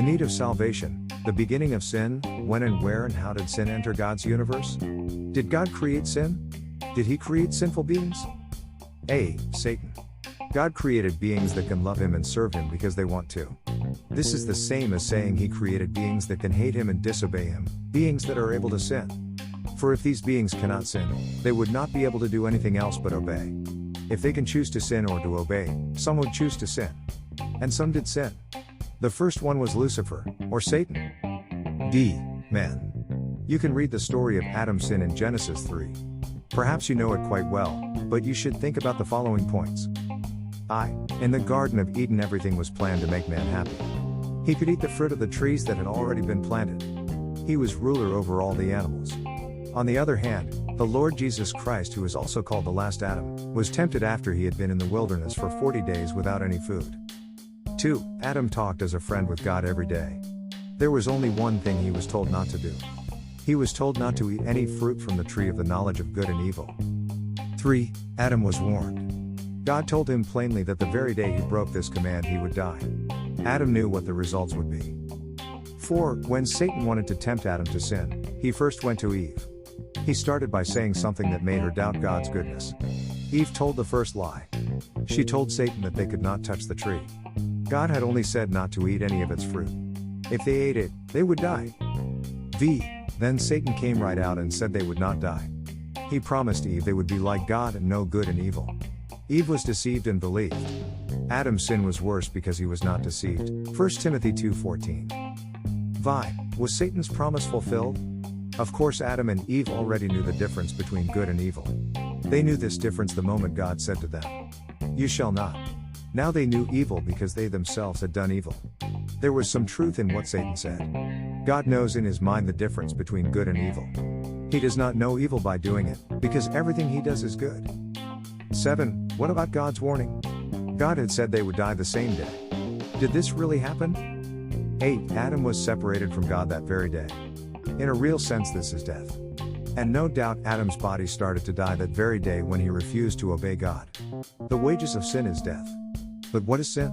need of salvation, the beginning of sin. When and where and how did sin enter God's universe? Did God create sin? Did he create sinful beings? A. Satan. God created beings that can love him and serve him because they want to. This is the same as saying he created beings that can hate him and disobey him, beings that are able to sin. For if these beings cannot sin, they would not be able to do anything else but obey. If they can choose to sin or to obey, some would choose to sin. And some did sin. The first one was Lucifer, or Satan. D. Man. You can read the story of Adam's sin in Genesis 3. Perhaps you know it quite well, but you should think about the following points. In the Garden of Eden everything was planned to make man happy. He could eat the fruit of the trees that had already been planted. He was ruler over all the animals. On the other hand, the Lord Jesus Christ, who is also called the last Adam, was tempted after he had been in the wilderness for 40 days without any food. 2. Adam talked as a friend with God every day. There was only one thing he was told not to do. He was told not to eat any fruit from the tree of the knowledge of good and evil. 3. Adam was warned. God told him plainly that the very day he broke this command he would die. Adam knew what the results would be. 4. When Satan wanted to tempt Adam to sin, he first went to Eve. He started by saying something that made her doubt God's goodness. Eve told the first lie. She told Satan that they could not touch the tree. God had only said not to eat any of its fruit. If they ate it, they would die. Then Satan came right out and said they would not die. He promised Eve they would be like God and know good and evil. Eve was deceived and believed. Adam's sin was worse because he was not deceived. 1 Timothy 2:14. Was Satan's promise fulfilled? Of course, Adam and Eve already knew the difference between good and evil. They knew this difference the moment God said to them, "You shall not." Now they knew evil because they themselves had done evil. There was some truth in what Satan said. God knows in his mind the difference between good and evil. He does not know evil by doing it, because everything he does is good. 7. What about God's warning? God had said they would die the same day. Did this really happen? 8. Adam was separated from God that very day. In a real sense, this is death. And no doubt Adam's body started to die that very day when he refused to obey God. The wages of sin is death. But what is sin?